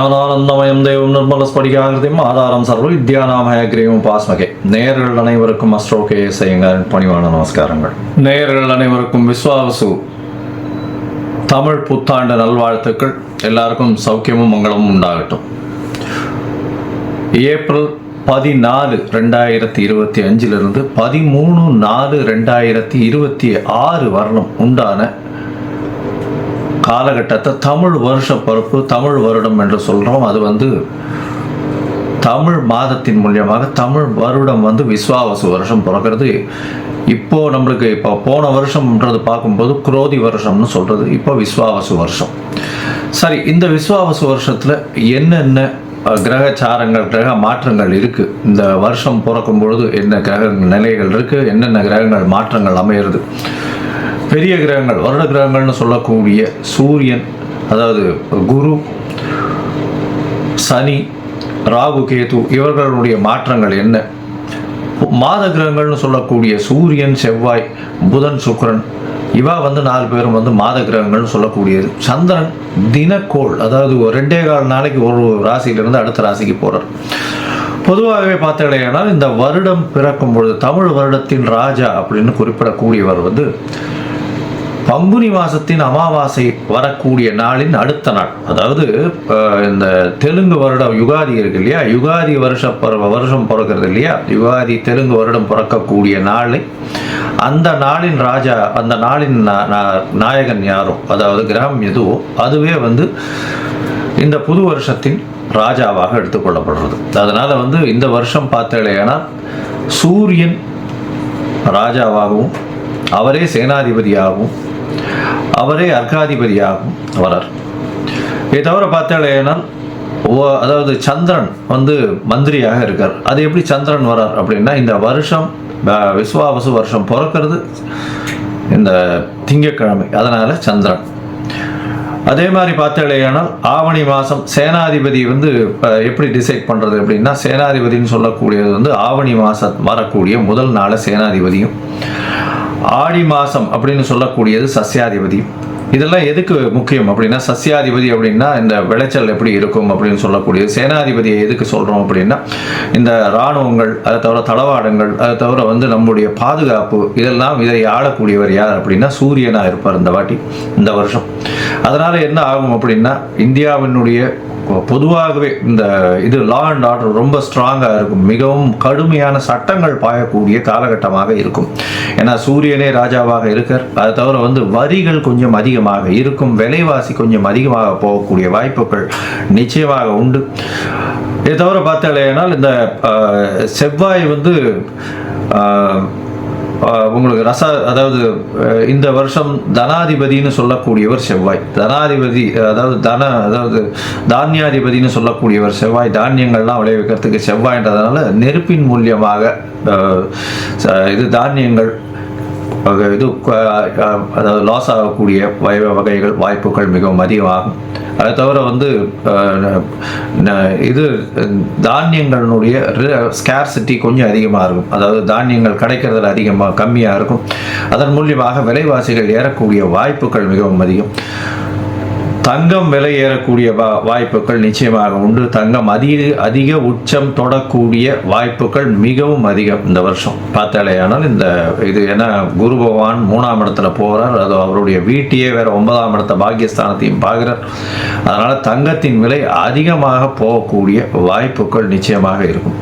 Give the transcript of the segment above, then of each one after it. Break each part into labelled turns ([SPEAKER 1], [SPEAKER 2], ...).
[SPEAKER 1] ஞானானந்தமயம் தெய்வம் நிர்மலஸ்படிகாகிருதியும் ஆதாரம் சர்வ வித்யாநாமயக்ரீவம் பாஸ்மகே. நேயர்கள் அனைவருக்கும் அஸ்ட்ரோகே செய்யுங்கள் பணிவான நமஸ்காரங்கள். நேயர்கள் அனைவருக்கும் விஸ்வாவசு தமிழ் புத்தாண்டு நல்வாழ்த்துக்கள். எல்லாருக்கும் சௌக்கியமும் மங்களமும் உண்டாகட்டும். ஏப்ரல் 14, 2025 13, 4, 2026 வருடம் உண்டான காலகட்டத்தை தமிழ் வருஷ பரப்பு, தமிழ் வருடம் என்று சொல்கிறோம். அது தமிழ் மாதத்தின் மூலியமாக தமிழ் வருடம் விஸ்வாவசு வருஷம் பிறக்கிறது. இப்போது நம்மளுக்கு போன வருஷம்ன்றது பார்க்கும்போது குரோதி வருஷம்னு சொல்கிறது. இப்போ விஸ்வாவசு வருஷம். சரி, இந்த விஸ்வாவசு வருஷத்தில் என்னென்ன கிரகச்சாரங்கள், கிரக மாற்றங்கள் இருக்குது, இந்த வருஷம் பிறக்கும் பொழுது என்ன கிரக நிலைகள் இருக்குது, என்னென்ன கிரகங்கள் மாற்றங்கள் அமையிறது, பெரிய கிரகங்கள் வருட கிரகங்கள்னு சொல்லக்கூடிய சூரியன், அதாவது குரு, சனி, ராகு, கேது இவர்களுடைய மாற்றங்கள் என்ன, மாத கிரகங்கள்னு சொல்லக்கூடிய சூரியன், செவ்வாய், புதன், சுக்கிரன் இவா 4 பேரும் மாத கிரகங்கள்னு சொல்லக்கூடியது. சந்திரன் தினக்கோள், அதாவது 2.25 நாளைக்கு ஒரு ராசியிலிருந்து அடுத்த ராசிக்கு போகிறார். பொதுவாகவே பார்த்தீங்கன்னா இந்த வருடம் பிறக்கும் பொழுது தமிழ் வருடத்தின் ராஜா அப்படின்னு குறிப்பிடக்கூடியவர் பங்குனி மாதத்தின் அமாவாசை வரக்கூடிய நாளின் அடுத்த நாள், அதாவது இந்த தெலுங்கு வருடம் யுகாதி இருக்கு இல்லையா, யுகாதி வருஷம் பிறக்கிறது இல்லையா, யுகாதி தெலுங்கு வருடம் பிறக்கக்கூடிய நாளை அந்த நாளின் ராஜா, அந்த நாளின் நாயகன் யாரோ, அதாவது கிரகம் எதுவோ அதுவே இந்த புது வருஷத்தின் ராஜாவாக எடுத்துக்கொள்ளப்படுறது. அதனால் இந்த வருஷம் பார்த்தேன்னா சூரியன் ராஜாவாகவும் அவரே சேனாதிபதியாகவும் அவரே அர்க்காதிபதியாகவும் வரார். இதை தவிர பார்த்தேன்னா அதாவது சந்திரன் மந்திரியாக இருக்கார். அது எப்படி சந்திரன் வரார் அப்படின்னா, இந்த வருஷம் விஸ்வாவசு வருஷம் பிறக்கிறது இந்த திங்கட்கிழமை, அதனால் சந்திரன். அதே மாதிரி பார்த்தேன்னா ஆவணி மாதம் சேனாதிபதி எப்படி டிசைட் பண்ணுறது அப்படின்னா, சேனாதிபதினு சொல்லக்கூடியது ஆவணி மாதம் வரக்கூடிய முதல் நாளை சேனாதிபதியும், ஆடி மாதம் அப்படின்னு சொல்லக்கூடியது சஸ்யாதிபதி. இதெல்லாம் எதுக்கு முக்கியம் அப்படின்னா, சஸ்யாதிபதி அப்படின்னா இந்த விளைச்சல் எப்படி இருக்கும் அப்படின்னு சொல்லக்கூடியது. சேனாதிபதியை எதுக்கு சொல்கிறோம் அப்படின்னா, இந்த இராணுவங்கள், அதை தவிர தளவாடங்கள், அதை தவிர நம்முடைய பாதுகாப்பு, இதை ஆளக்கூடியவர் யார் அப்படின்னா சூரியனாக இருப்பார் இந்த வருஷம். அதனால் என்ன ஆகும் அப்படின்னா, இந்தியாவினுடைய பொதுவாகவே இந்த லா அண்ட் ஆர்டர் ரொம்ப ஸ்ட்ராங்காக இருக்கும். மிகவும் கடுமையான சட்டங்கள் பாயக்கூடிய காலகட்டமாக இருக்கும். ஏன்னா சூரியனே ராஜாவாக இருக்கார். அதை தவிர வரிகள் கொஞ்சம் அதிகமாக இருக்கும், விலைவாசி கொஞ்சம் அதிகமாக போகக்கூடிய வாய்ப்புகள் நிச்சயமாக உண்டு. இதை தவிர பார்த்தாலேனா இந்த செவ்வாய் உங்களுக்கு அதாவது இந்த வருஷம் தனாதிபதினு சொல்லக்கூடியவர் செவ்வாய். தனாதிபதி அதாவது தானியாதிபதினு சொல்லக்கூடியவர் செவ்வாய். தானியங்கள்லாம் விளைவிக்கிறதுக்கு செவ்வாய்ன்றதுனால நெருப்பின் மூலியமாக தானியங்கள் அதாவது லாஸ் ஆகக்கூடிய வகைகள் வாய்ப்புகள் மிகவும் அதிகமாகும். அதை தவிர தானியங்களுடைய ஸ்கேர்சிட்டி கொஞ்சம் அதிகமாக இருக்கும். அதாவது தானியங்கள் கிடைக்கிறதுல கம்மியாக இருக்கும். அதன் மூலியமாக விலைவாசிகள் ஏறக்கூடிய வாய்ப்புகள் மிகவும் அதிகம். தங்கம் விலை ஏறக்கூடிய வாய்ப்புகள் நிச்சயமாக உண்டு. தங்கம் அதிக உச்சம் தொடக்கூடிய வாய்ப்புகள் மிகவும் அதிகம் இந்த வருஷம் பார்த்தாலேயானால். ஏன்னா குரு பகவான் 3ஆம் இடத்துல போகிறார். அது அவருடைய வீட்டையே வேற 9ஆம் இடத்த பாக்கியஸ்தானத்தையும் பார்க்கிறார். அதனால் தங்கத்தின் விலை அதிகமாக போகக்கூடிய வாய்ப்புகள் நிச்சயமாக இருக்கும்.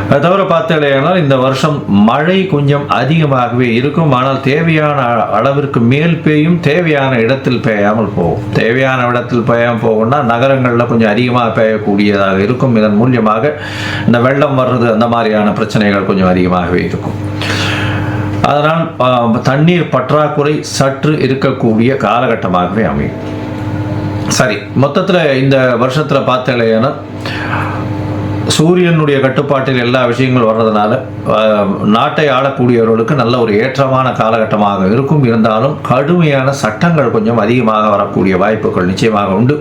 [SPEAKER 1] அதை தவிர பார்த்தீங்கன்னா இந்த வருஷம் மழை கொஞ்சம் அதிகமாகவே இருக்கும். ஆனால் தேவையான அளவிற்கு மேல் பெய்யும், தேவையான இடத்தில் பெய்யாமல் போகும். தேவையான இடத்தில் பெய்யாமல் போகும்னா நகரங்களில் கொஞ்சம் அதிகமாக பெய்யக்கூடியதாக இருக்கும். இதன் மூலியமாக இந்த வெள்ளம் வர்றது, அந்த மாதிரியான பிரச்சனைகள் கொஞ்சம் அதிகமாகவே இருக்கும். அதனால் தண்ணீர் பற்றாக்குறை சற்று இருக்கக்கூடிய காலகட்டமாகவே அமையும். சரி, மொத்தத்தில் இந்த வருஷத்தில் பார்த்தீங்கன்னா சூரியனுடைய கட்டுப்பாட்டில் எல்லா விஷயங்களும் வர்றதுனால நாட்டை ஆளக்கூடியவர்களுக்கு நல்ல ஒரு ஏற்றமான காலகட்டமாக இருக்கும். இருந்தாலும் கடுமையான சட்டங்கள் கொஞ்சம் அதிகமாக வரக்கூடிய வாய்ப்புகள் நிச்சயமாக உண்டு.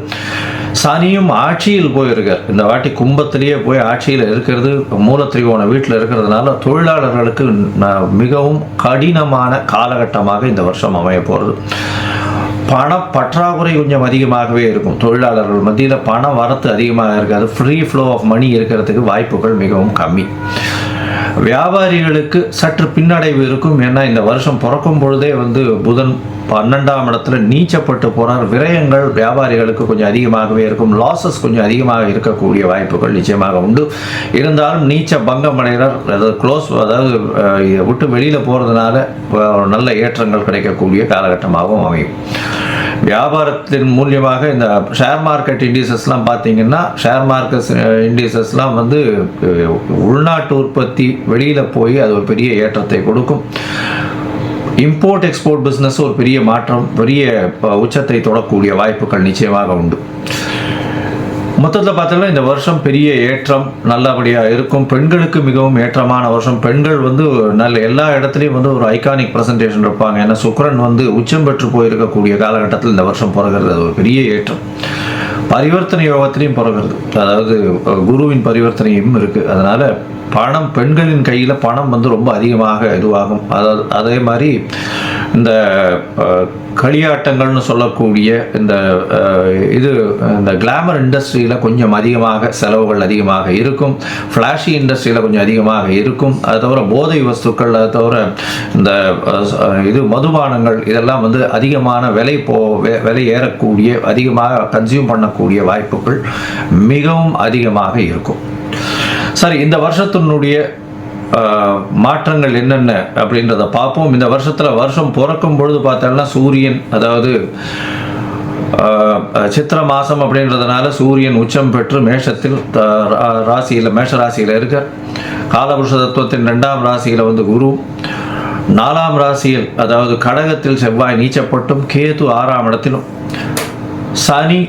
[SPEAKER 1] சனியும் ஆட்சியில் போயிருக்கார். இந்த வாட்டி கும்பத்திலேயே போய் ஆட்சியில் இருக்கிறது, மூலத்திரிகோண வீட்டில் இருக்கிறதுனால தொழிலாளர்களுக்கு மிகவும் கடினமான காலகட்டமாக இந்த வருஷம் அமைய போகிறது. பண பற்றாக்குறை கொஞ்சம் அதிகமாகவே இருக்கும். தொழிலாளர்கள் மத்தியில் பண வரத்து அதிகமாக இருக்காது. ஃப்ரீ ஃப்ளோ ஆஃப் மணி இருக்கிறதுக்கு வாய்ப்புகள் மிகவும் கம்மி. வியாபாரிகளுக்கு சற்று பின்னடைவு இருக்கும். ஏன்னா இந்த வருஷம் பிறக்கும் பொழுதே புதன் 12ஆம் இடத்துல நீச்சப்பட்டு போகிறார். விரயங்கள் வியாபாரிகளுக்கு கொஞ்சம் அதிகமாகவே இருக்கும். லாசஸ் கொஞ்சம் அதிகமாக இருக்கக்கூடிய வாய்ப்புகள் நிச்சயமாக உண்டு. இருந்தாலும் நீச்ச பங்கம் அடைகிறார், அதாவது விட்டு வெளியில் போகிறதுனால நல்ல ஏற்றங்கள் கிடைக்கக்கூடிய காலகட்டமாகவும் அமையும். வியாபாரத்தின் மூலியமாக இந்த ஷேர் மார்க்கெட் இண்டிசஸ்லாம் பார்த்தீங்கன்னா, ஷேர் மார்க்கெட் இண்டிசஸ்லாம் உள்நாட்டு உற்பத்தி வெளியில் போய் அது ஒரு பெரிய ஏற்றத்தை கொடுக்கும். இம்போர்ட் எக்ஸ்போர்ட் பிஸ்னஸ் ஒரு பெரிய மாற்றம், பெரிய உச்சத்தை தொடக்கூடிய வாய்ப்புகள் நிச்சயமாக உண்டு. மொத்தத்தில் பார்த்தோம்னா இந்த வருஷம் பெரிய ஏற்றம் நல்லபடியாக இருக்கும். பெண்களுக்கு மிகவும் ஏற்றமான வருஷம். பெண்கள் நல்ல எல்லா இடத்துலையும் ஒரு ஐகானிக் ப்ரெசன்டேஷன் இருப்பாங்க. ஏன்னா சுக்கிரன் உச்சம் பெற்று போயிருக்கக்கூடிய காலகட்டத்தில் இந்த வருஷம் பிறகுறது அது ஒரு பெரிய ஏற்றம். பரிவர்த்தனை யோகத்திலையும் பிறகுறது, அதாவது குருவின் பரிவர்த்தனையும் இருக்குது. அதனால் பணம், பெண்களின் கையில் பணம் ரொம்ப அதிகமாக இதுவாகும். அதாவது அதே மாதிரி இந்த களியாட்டங்கள்னு சொல்லக்கூடிய இந்த கிளாமர் இண்டஸ்ட்ரியில் கொஞ்சம் அதிகமாக செலவுகள் அதிகமாக இருக்கும். ஃப்ளாஷி இண்டஸ்ட்ரியில் கொஞ்சம் அதிகமாக இருக்கும். அது தவிர போதை வஸ்துக்கள், அது தவிர இந்த மதுபானங்கள் இதெல்லாம் அதிகமான விலை ஏறக்கூடிய, அதிகமாக கன்சியூம் பண்ணக்கூடிய வாய்ப்புகள் மிகவும் அதிகமாக இருக்கும். சரி, இந்த வருஷத்தினுடைய மாற்றங்கள் என்னென்ன அப்படின்றத பார்ப்போம். இந்த வருஷம் பிறக்கும் பொழுது பார்த்தோம்னா சூரியன், அதாவது சித்திர மாதம் அப்படின்றதுனால சூரியன் உச்சம் பெற்று மேஷத்தில் மேஷ ராசியில் இருக்க, காலபுருஷ தத்துவத்தின் 2ஆம் ராசியில் குரு, 4ஆம் ராசியில் அதாவது கடகத்தில் செவ்வாய் நீச்சப்பட்டும், கேது 6ஆம் இடத்திலும், சனி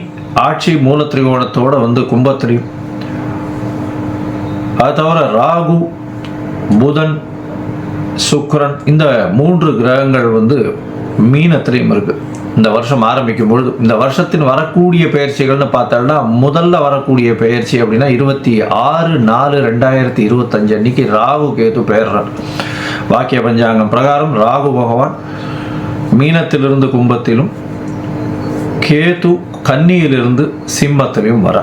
[SPEAKER 1] ஆட்சி மூலத்திரிகோணத்தோடு கும்பத்திலையும், அது தவிர ராகு, புதன், சுக்கிரன் இந்த 3 கிரகங்கள் மீனத்திலையும் இருக்கு. இந்த வருஷம் ஆரம்பிக்கும் பொழுது இந்த வருஷத்தின் வரக்கூடிய பெயர்ச்சிகள்னு பார்த்தோம்னா, முதல்ல வரக்கூடிய பெயர்ச்சி அப்படின்னா 26/4/2025 அன்னைக்கு ராகு கேது பெயர்றார். வாக்கிய பஞ்சாங்கம் பிரகாரம் ராகு பகவான் மீனத்திலிருந்து கும்பத்திலும், கேது கன்னியிலிருந்து சிம்மத்திலையும் வர.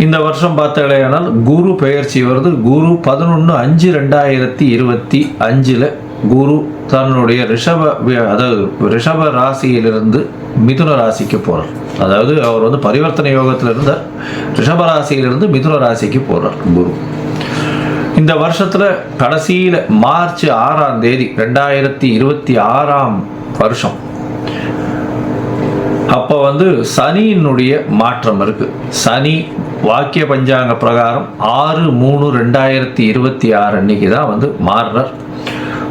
[SPEAKER 1] இந்த வருஷம் பார்த்தாலேயானால் குரு பெயர்ச்சி வருது. குரு 11/5/2025 குரு தன்னுடைய ரிஷப ராசியிலிருந்து மிதுன ராசிக்கு போகிறார். அதாவது அவர் பரிவர்த்தனை யோகத்தில் இருந்த ரிஷப ராசியிலிருந்து மிதுன ராசிக்கு போகிறார் குரு. இந்த வருஷத்தில் கடைசியில் மார்ச் 6ஆம் தேதி 2026ஆம் வருஷம் அப்போ சனியினுடைய மாற்றம் இருக்கு. சனி வாக்கிய பஞ்சாங்க பிரகாரம் 6/3/2026 அன்னைக்கு தான் மாறுறார்.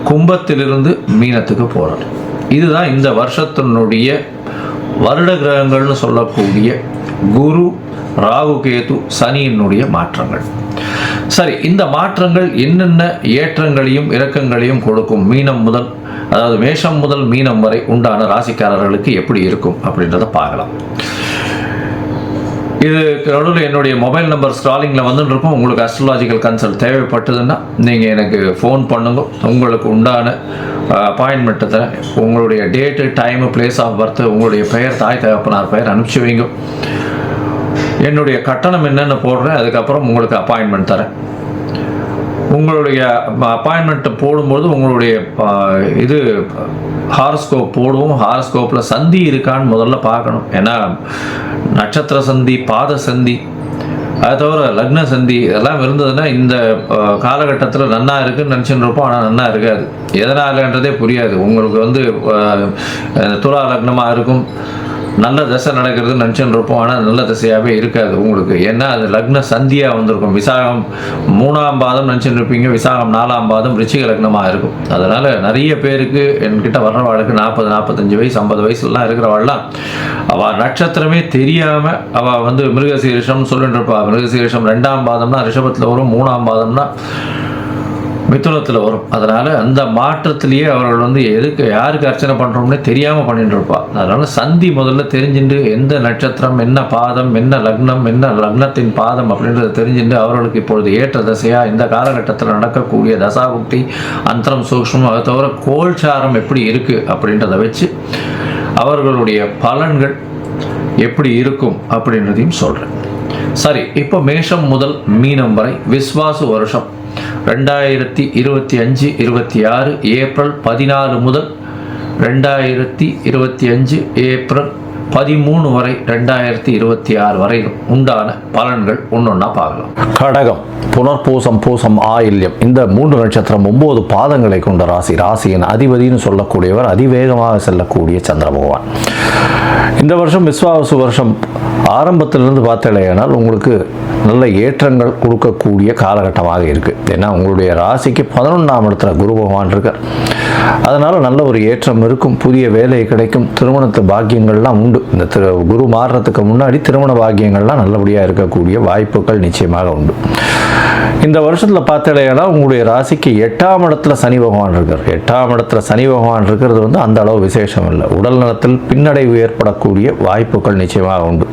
[SPEAKER 1] கும்பத்திலிருந்து மீனத்துக்கு போறார். இதுதான் இந்த வருஷத்தினுடைய வருட கிரகங்கள்னு சொல்லக்கூடிய குரு, ராகு, கேது, சனியினுடைய மாற்றங்கள். சரி, இந்த மாற்றங்கள் என்னென்ன ஏற்றங்களையும் இறக்கங்களையும் கொடுக்கும்? அதாவது மேஷம் முதல் மீனம் வரை உண்டான ராசிக்காரர்களுக்கு எப்படி இருக்கும் அப்படின்றத பார்க்கலாம். இது நடுவில் என்னுடைய மொபைல் நம்பர் ஸ்க்ராலிங்கில் வந்துட்டுருக்கும். உங்களுக்கு அஸ்ட்ராலாஜிக்கல் கன்சல்ட் தேவைப்பட்டதுன்னா நீங்கள் எனக்கு ஃபோன் பண்ணுங்க. உங்களுக்கு உண்டான அப்பாயின்மெண்ட்டை தரேன். உங்களுடைய date, time, place of birth, உங்களுடைய பெயர், தாய் தகப்பனார் பெயர் அனுப்பிச்சி வைங்க. என்னுடைய கட்டணம் என்னென்னு போடுறேன். அதுக்கப்புறம் உங்களுக்கு அப்பாயின்மெண்ட் தரேன். உங்களுடைய அப்பாயின்மெண்ட்டை போடும்போது உங்களுடைய ஹாரஸ்கோப் போடுவோம். ஹாரஸ்கோப்பில் சந்தி இருக்கான்னு முதல்ல பார்க்கணும். ஏன்னா நட்சத்திர சந்தி, பாத சந்தி, அது தவிர லக்ன சந்தி இதெல்லாம் இருந்ததுன்னா இந்த காலகட்டத்தில் நன்னா இருக்குன்னு நினச்சின்னு இருப்போம். ஆனால் நன்னா இருக்காது. எதனாலன்றதே புரியாது. உங்களுக்கு துலா லக்னமாக இருக்கும், நல்ல தசை நடக்கிறதுன்னு நினச்சின்னு இருப்போம். ஆனால் நல்ல தசையாகவே இருக்காது உங்களுக்கு. ஏன்னா அது லக்ன சந்தியாக வந்திருக்கும். விசாகம் 3ஆம் பாதம் நினச்சின்னு இருப்பீங்க, விசாகம் 4ஆம் பாதம் ரிச்சிக லக்னமாக இருக்கும். அதனால் நிறைய பேருக்கு என்கிட்ட வர்றவாளுக்கு 40, 45 வயசு, 50 வயசுலாம் இருக்கிறவாள்லாம் அவள் நட்சத்திரமே தெரியாமல் அவள் மிருகசீரிஷம்னு சொல்லிட்டு இருப்பா. மிருகசீரிஷம் 2ஆம் பாதம்னா ரிஷபத்தில் வரும், 3ஆம் பாதம்னா மிதுனத்தில் வரும். அதனால் அந்த மாற்றத்திலேயே அவர்கள் எதுக்கு யாருக்கு அர்ச்சனை பண்ணுறோம்னே தெரியாமல் பண்ணிட்டு இருப்பா. அதனால் சந்தி முதல்ல தெரிஞ்சுட்டு எந்த நட்சத்திரம், என்ன பாதம், என்ன லக்னம், என்ன லக்னத்தின் பாதம் அப்படின்றத தெரிஞ்சுட்டு அவர்களுக்கு இப்பொழுது ஏற்ற தசையாக இந்த காலகட்டத்தில் நடக்கக்கூடிய தசாபுக்தி, அந்தரம், சூக்ஷ்மம், அதை தவிர கோல்சாரம் எப்படி இருக்குது அப்படின்றத வச்சு அவர்களுடைய பலன்கள் எப்படி இருக்கும் அப்படின்றதையும் சொல்கிறேன். சரி, இப்போ மேஷம் முதல் மீனம் வரை விஸ்வாசு வருஷம் 2025-26 ஏப்ரல் 14 முதல் 2025 ஏப்ரல் 13 வரை 2026 வரையிலும் உண்டான பலன்கள் ஒன்றொன்னா பார்க்கலாம். கடகம், புனர்பூசம், பூசம், ஆயில்யம் இந்த 3 நட்சத்திரம் 9 பாதங்களை கொண்ட ராசி. ராசியின் அதிபதினு சொல்லக்கூடியவர் அதிவேகமாக செல்லக்கூடிய சந்திர பகவான். இந்த வருஷம் விஸ்வாவசு வருஷம் ஆரம்பத்திலிருந்து பார்த்தலையானால் உங்களுக்கு நல்ல ஏற்றங்கள் கொடுக்கக்கூடிய காலகட்டமாக இருக்குது. ஏன்னா உங்களுடைய ராசிக்கு 11ஆம் இடத்துல குரு பகவான் இருக்கார். அதனால் நல்ல ஒரு ஏற்றம் இருக்கும், புதிய வேலை கிடைக்கும், திருமணத்து பாக்கியங்கள்லாம் உண்டு. இந்த குரு மாறுறதுக்கு முன்னாடி திருமண பாக்கியங்கள்லாம் நல்லபடியாக இருக்கக்கூடிய வாய்ப்புகள் நிச்சயமாக உண்டு. இந்த வருஷத்தில் பார்த்தலையானா உங்களுடைய ராசிக்கு 8ஆம் இடத்துல சனி பகவான் இருக்கார். 8ஆம் இடத்துல சனி பகவான் இருக்கிறது வந்து அந்த அளவு விசேஷம் இல்லை. உடல் நலத்தில் பின்னடைவு ஏற்படக்கூடிய வாய்ப்புகள் நிச்சயமாக உண்டு.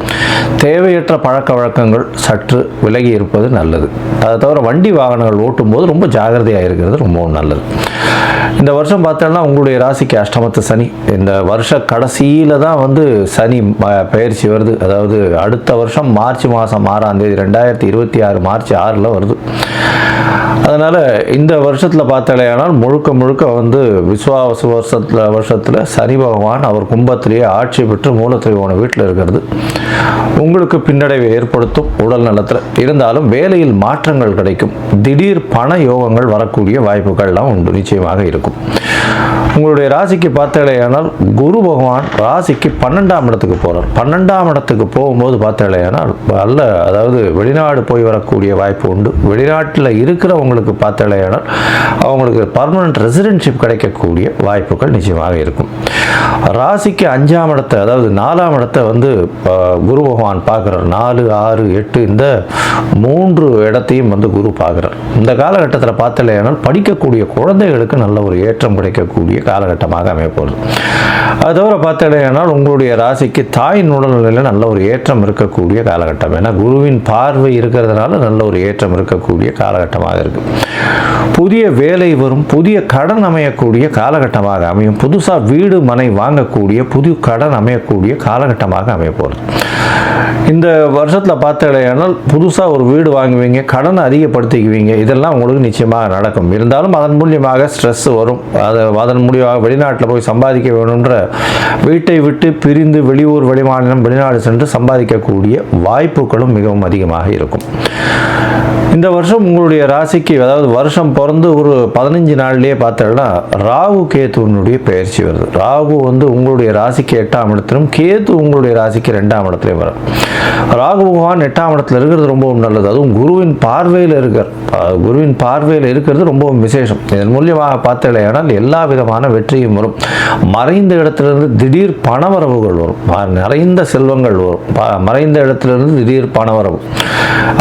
[SPEAKER 1] தேவையற்ற பழக்க வழக்கங்கள் சற்று விலகி இருப்பது நல்லது. அதை தவிர வண்டி வாகனங்கள் ஓட்டும் போது ரொம்ப ஜாகிரதையாக இருக்கிறது ரொம்பவும் நல்லது. இந்த வருஷம் பார்த்தோம்னா உங்களுடைய ராசிக்கு அஷ்டமத்து சனி. இந்த வருஷ கடைசியில் தான் வந்து சனி பயிற்சி வருது. அதாவது அடுத்த வருஷம் மார்ச் மாதம் 6ஆம் தேதி 2026 மார்ச் 6 வருது. அதனால் இந்த வருஷத்தில் பார்த்தாலேயானால் முழுக்க முழுக்க வந்து விஸ்வாவசு வருஷத்தில் சனி பகவான் அவர் கும்பத்திலேயே ஆட்சி பெற்று மூலத்திரிவோன வீட்டில் இருக்கிறது உங்களுக்கு பின்னடைவை ஏற்படுத்தும் உடல் நலத்தில். இருந்தாலும் வேலையில் மாற்றங்கள் கிடைக்கும், திடீர் பண யோகங்கள் வரக்கூடிய வாய்ப்புகள்லாம் உண்டு, நிச்சயமாக இருக்கும். உங்களுடைய ராசிக்கு பார்த்தாலேயானால் குரு பகவான் ராசிக்கு 12ஆம் இடத்துக்கு போகிறார். 12ஆம் இடத்துக்கு போகும்போது பார்த்தாலேயானால் நல்ல, அதாவது வெளிநாடு போய் வரக்கூடிய வாய்ப்பு உண்டு. வெளிநாட்டில் இருக்கிறவங்களுக்கு பார்த்தாலேயானால் அவங்களுக்கு பர்மனன்ட் ரெசிடென்ஷிப் கிடைக்கக்கூடிய வாய்ப்புகள் நிச்சயமாக இருக்கும். ராசிக்கு 5ஆம் இடத்தை, அதாவது 4ஆம் இடத்தை வந்து குரு பகவான் பார்க்குறார். 4, 6, 8 இந்த 3 இடத்தையும் வந்து குரு பார்க்குறார். இந்த காலகட்டத்தில் பார்த்தாலேயானால் படிக்கக்கூடிய குழந்தைகளுக்கு நல்ல ஒரு ஏற்றம் கிடைக்கக்கூடிய காலகட்டமாக அமையப்போகுது. அது தவிர பார்த்தாலேயானால் உங்களுடைய ராசிக்கு தாயின் உடல்நிலையில் நல்ல ஒரு ஏற்றம் இருக்கக்கூடிய காலகட்டம். ஏன்னா குருவின் பார்வை இருக்கிறதுனால நல்ல ஒரு ஏற்றம் இருக்கக்கூடிய காலகட்டமாக இருக்குது. புதிய வேலை வரும், புதிய கடன் அமையக்கூடிய காலகட்டமாக அமையும். புதுசாக வீடு மனை வாங்கக்கூடிய புது கடன் அமையக்கூடிய காலகட்டமாக அமையப்போகிறது. இந்த வருஷத்தில் பார்த்தாலேயானால் புதுசாக ஒரு வீடு வாங்குவீங்க, கடனை அதிகப்படுத்திக்குவீங்க, இதெல்லாம் உங்களுக்கு நிச்சயமாக நடக்கும். இருந்தாலும் அதன் மூலியமாக ஸ்ட்ரெஸ் வரும். அதன் மூலியமாக வெளிநாட்டில் போய் சம்பாதிக்க வேணுன்ற வீட்டை விட்டு பிரிந்து வெளியூர், வெளிமாநிலம், வெளிநாடு சென்று சம்பாதிக்கக்கூடிய வாய்ப்புகளும் மிகவும் அதிகமாக இருக்கும். இந்த வருஷம் உங்களுடைய ராசிக்கு, அதாவது வருஷம் பிறந்து ஒரு 15 நாள்லேயே பார்த்தோம்னா ராகு கேத்துவனுடைய பயிற்சி வருது. ராகு வந்து உங்களுடைய ராசிக்கு 8ஆம் இடத்திலும், கேத்து உங்களுடைய ராசிக்கு 2ஆம் இடத்துலையும் வரும். ராகு பகவான் 8ஆம் இடத்துல இருக்கிறது ரொம்பவும் நல்லது. அதுவும் குருவின் பார்வையில் இருக்கார். குருவின் பார்வையில் இருக்கிறது ரொம்பவும் விசேஷம். இதன் மூலியமாக பார்த்தலையானால் எல்லா விதமான வெற்றியும் வரும். மறைந்த இடத்திலிருந்து திடீர் பணவரவுகள் வரும், நிறைந்த செல்வங்கள் வரும். மறைந்த இடத்திலிருந்து திடீர் பணவரவு,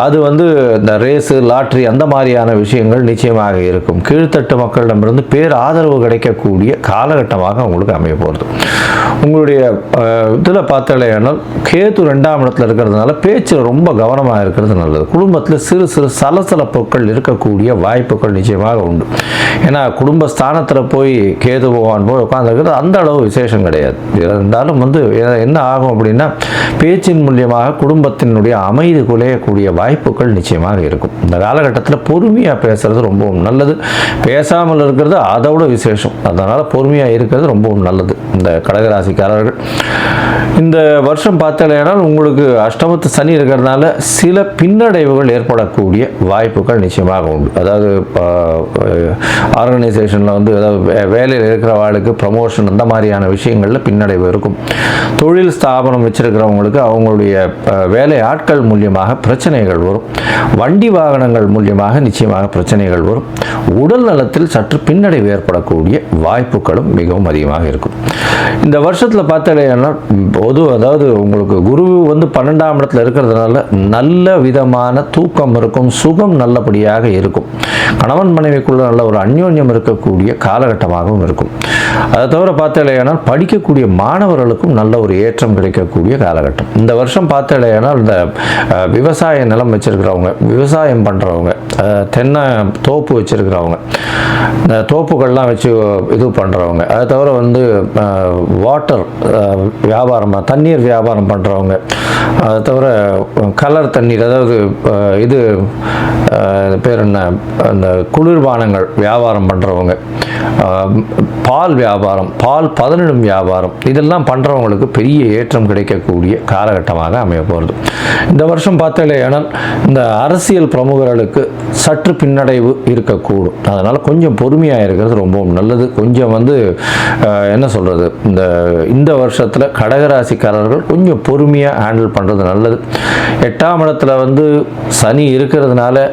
[SPEAKER 1] அது வந்து இந்த ரேஸு, லாட்ரி அந்த மாதிரியான விஷயங்கள் நிச்சயமாக இருக்கும். கீழ்த்தட்டு மக்களிடமிருந்து பேர் ஆதரவு கிடைக்கக்கூடிய காலகட்டமாக உங்களுக்கு அமைய போகிறது. உங்களுடைய இதில் பார்த்தாலேயானால் கேத்து 2ஆம் இடத்துல இருக்கிறதுனால பேச்சில் ரொம்ப கவனமாக இருக்கிறது நல்லது. குடும்பத்தில் சிறு சிறு சலசலப்புகள் இருக்கக்கூடிய வாய்ப்புகள் நிச்சயமாக உண்டு. ஏன்னா குடும்பஸ்தானத்தில் போய் கேது பகவான் போய் உட்காந்துருக்கிறது அந்த அளவு விசேஷம் கிடையாது. இருந்தாலும் வந்து என்ன ஆகும் அப்படின்னா பேச்சின் மூலியமாக குடும்பத்தினுடைய அமைதி குலையக்கூடிய வாய்ப்புகள் நிச்சயமாக இருக்கும். இந்த காலகட்டத்தில் பொறுமையாக பேசுறது ரொம்பவும் நல்லது. பேசாமல் இருக்கிறது அதோட விசேஷம். அதனால் பொறுமையாக இருக்கிறது ரொம்பவும் நல்லது. இந்த கடகராசிக்காரர்கள் இந்த வருஷம் பார்த்தாலேனால் உங்களுக்கு அஷ்டமத்து சனி இருக்கிறதுனால சில பின்னடைவுகள் ஏற்படக்கூடிய வாய்ப்புகள் நிச்சயமாக உண்டு. அதாவது ஆர்கனைசேஷனில் வந்து அதாவது வேலையில் இருக்கிறவாளுக்கு ப்ரமோஷன் அந்த மாதிரியான விஷயங்களில் பின்னடைவு இருக்கும். தொழில் ஸ்தாபனம் வச்சிருக்கிறவங்களுக்கு அவங்களுடைய வேலை ஆட்கள் மூலியமாக பிரச்சனைகள் வரும். வண்டி வாகனங்கள் மூலியமாக நிச்சயமாக பிரச்சனைகள் வரும். உடல் நலத்தில் சற்று பின்னடைவு ஏற்படக்கூடிய வாய்ப்புகளும் மிகவும் அதிகமாக இருக்கும். இந்த வருஷத்தில் பார்த்தாலேன்னா அதாவது உங்களுக்கு குரு வந்து 12ஆம் இடத்துல இருக்கிறதுனால நல்ல விதமான தூக்கம் இருக்கும், சுகம் நல்லபடியாக இருக்கும். கணவன் மனைவிக்குள்ள நல்ல ஒரு அந்யோன்யம் இருக்கக்கூடிய காலகட்டமாகவும் இருக்கும். அதை தவிர பார்த்தாலேயானால் படிக்கக்கூடிய மாணவர்களுக்கும் நல்ல ஒரு ஏற்றம் கிடைக்கக்கூடிய காலகட்டம். இந்த வருஷம் பார்த்தாலேயானால் இந்த விவசாய நிலம் வச்சிருக்கிறவங்க, விவசாயம் பண்ணுறவங்க, தென்னை தோப்பு வச்சிருக்கிறவங்க, இந்த தோப்புகள்லாம் வச்சு இது பண்ணுறவங்க, அதை தவிர வந்து வாட்டர் வியாபாரம், தண்ணீர் வியாபாரம் பண்ணுறவங்க, அதை தவிர கலர் தண்ணீர், அதாவது இது பேர் என்ன, அந்த குளிர்பானங்கள் வியாபாரம் பண்ணுறவங்க, பால் வியாபாரம், பால் பதனிடும் வியாபாரம், இதெல்லாம் பண்ணுறவங்களுக்கு பெரிய ஏற்றம் கிடைக்கக்கூடிய காலகட்டமாக அமைய போகிறது. இந்த வருஷம் பார்த்தாலேயானால் இந்த அரசியல் பிரமுகர்களுக்கு சற்று பின்னடைவு இருக்கக்கூடும். அதனால் கொஞ்சம் பொறுமையாக இருக்கிறது ரொம்பவும் நல்லது. கொஞ்சம் வந்து என்ன சொல்கிறது, இந்த வருஷத்தில் கடகராசிக்காரர்கள் கொஞ்சம் பொறுமையாக ஹேண்டில் பண்ணுறது நல்லது. 8ஆம் இடத்துல வந்து சனி இருக்கிறதுனால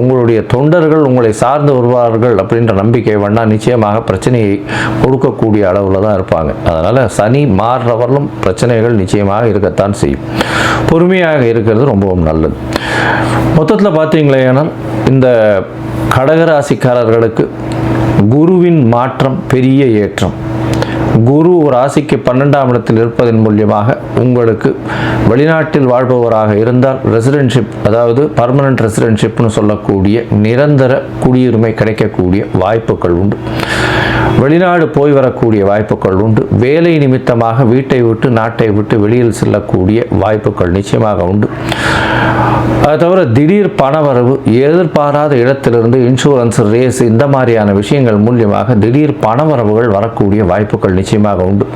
[SPEAKER 1] உங்களுடைய தொண்டர்கள் உங்களை சார்ந்து வருவார்கள் அப்படின்ற நம்பிக்கை வேண்டாம். நிச்சயமாக பிரச்சனையை கொடுக்கக்கூடிய அளவில் தான் இருப்பாங்க. அதனால் சனி மாறுறவர்களும் பிரச்சனைகள் நிச்சயமாக இருக்கத்தான் செய்யும். பொறுமையாக இருக்கிறது ரொம்பவும் நல்லது. மொத்தத்தில் பார்த்தீங்களேன்னா இந்த கடகராசிக்காரர்களுக்கு குருவின் மாற்றம் பெரிய ஏற்றம். குரு ஒரு ராசிக்கு 12ஆம் இடத்தில் இருப்பதன் மூலியமாக உங்களுக்கு வெளிநாட்டில் வாழ்பவராக இருந்தால் ரெசிடென்ஷிப், அதாவது பர்மனன்ட் ரெசிடென்ஷிப்னு சொல்லக்கூடிய நிரந்தர குடியுரிமை கிடைக்கக்கூடிய வாய்ப்புகள் உண்டு. வெளிநாடு போய் வரக்கூடிய வாய்ப்புகள் உண்டு. வேலை நிமித்தமாக வீட்டை விட்டு நாட்டை விட்டு வெளியில் செல்லக்கூடிய வாய்ப்புகள் நிச்சயமாக உண்டு. அதை தவிர திடீர் பணவரவு, எதிர்பாராத இடத்திலிருந்து இன்சூரன்ஸ், ரேஸ், இந்த மாதிரியான விஷயங்கள் மூலியமாக திடீர் பணவரவுகள் வரக்கூடிய வாய்ப்புகள் நிச்சயமாக உண்டு.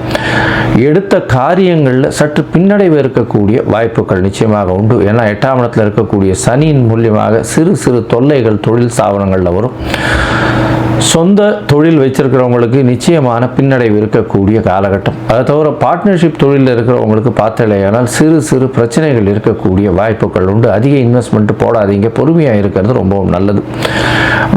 [SPEAKER 1] எடுத்த காரியங்களில் சற்று பின்னடைவு இருக்கக்கூடிய வாய்ப்புகள் நிச்சயமாக உண்டு. ஏன்னா 8ஆம் இடத்தில் இருக்கக்கூடிய சனியின் மூலியமாக சிறு சிறு தொல்லைகள் தொழில் ஸ்தாபனங்களில் வரும். சொந்த தொழில் வச்சிருக்கிறவங்களுக்கு நிச்சயமான பின்னடைவு இருக்கக்கூடிய காலகட்டம். அதை தவிர பார்ட்னர்ஷிப் தொழிலில் இருக்கிறவங்களுக்கு பார்த்தாலேயானால் சிறு சிறு பிரச்சனைகள் இருக்கக்கூடிய வாய்ப்புகள் உண்டு. அதிக இன்வெஸ்ட்மெண்ட் போடாதீங்க, பொறுமையாக இருக்கிறது ரொம்பவும் நல்லது.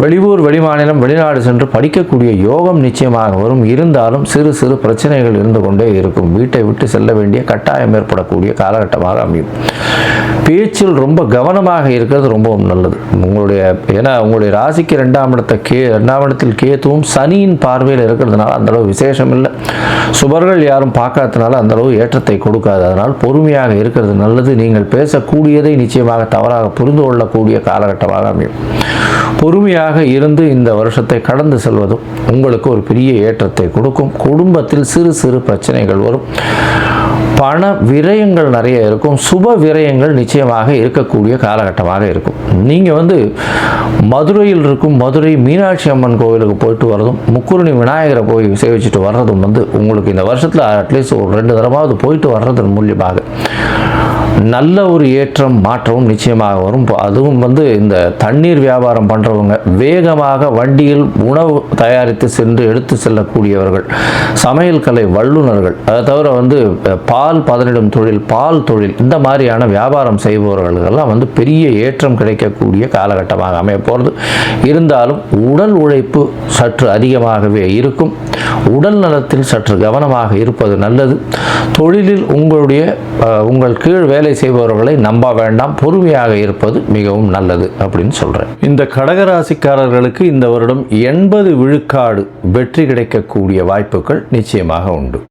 [SPEAKER 1] வெளியூர், வெளிமாநிலம், வெளிநாடு சென்று படிக்கக்கூடிய யோகம் நிச்சயமாக வரும். இருந்தாலும் சிறு சிறு பிரச்சனைகள் இருந்து கொண்டே இருக்கும். வீட்டை விட்டு செல்ல வேண்டிய கட்டாயம் ஏற்படக்கூடிய காலகட்டமாக அமையும். பேச்சில் ரொம்ப கவனமாக இருக்கிறது ரொம்பவும் நல்லது. உங்களுடைய ராசிக்கு 2ஆம் இடத்தில் கேத்துவும் சனியின் பார்வையில் இருக்கிறதுனால அந்த அளவு விசேஷம் இல்லை. சுபர்கள் யாரும் பார்க்காததுனால அந்த அளவு ஏற்றத்தை கொடுக்காது. அதனால் பொறுமையாக இருக்கிறது நல்லது. நீங்கள் பேசக்கூடியதை நிச்சயமாக தவறாக புரிந்து கொள்ளக்கூடிய காலகட்டமாக அமையும். பொறுமையாக இருந்து இந்த வருஷத்தை கடந்து செல்வதும் உங்களுக்கு ஒரு பெரிய ஏற்றத்தை கொடுக்கும். குடும்பத்தில் சிறு சிறு பிரச்சனைகள் வரும். பண விரயங்கள் நிறைய இருக்கும். சுப விரயங்கள் நிச்சயமாக இருக்கக்கூடிய காலகட்டமாக இருக்கும். நீங்கள் மதுரையில் இருக்கும் மதுரை மீனாட்சி அம்மன் கோவிலுக்கு போயிட்டு வர்றதும், முக்குருணி விநாயகரை போய் சேவிச்சுட்டு வர்றதும் உங்களுக்கு இந்த வருஷத்தில் அட்லீஸ்ட் ஒரு 2 தடவாவது போயிட்டு வர்றதன் மூலியமாக நல்ல ஒரு ஏற்றம் மாற்றமும் நிச்சயமாக வரும். அதுவும் இந்த தண்ணீர் வியாபாரம் பண்ணுறவங்க, வேகமாக வண்டியில் உணவு தயாரித்து சென்று எடுத்து செல்லக்கூடியவர்கள், சமையல் கலை வல்லுநர்கள், அதை தவிர பால் பதனிடும் தொழில், பால் தொழில், இந்த மாதிரியான வியாபாரம் செய்பவர்களுக்கெல்லாம் பெரிய ஏற்றம் கிடைக்கக்கூடிய காலகட்டமாக அமைய போகிறது. இருந்தாலும் உடல் உழைப்பு சற்று அதிகமாகவே இருக்கும். உடல் நலத்தில் சற்று கவனமாக இருப்பது நல்லது. தொழிலில் உங்கள் கீழ் வேலை செய்பவர்களை நம்ப வேண்டாம். பொறுமையாக இருப்பது மிகவும் நல்லது அப்படின்னு சொல்றேன். இந்த கடகராசிக்காரர்களுக்கு இந்த வருடம் 80 விழுக்காடு வெற்றி கிடைக்கக்கூடிய வாய்ப்புகள் நிச்சயமாக உண்டு.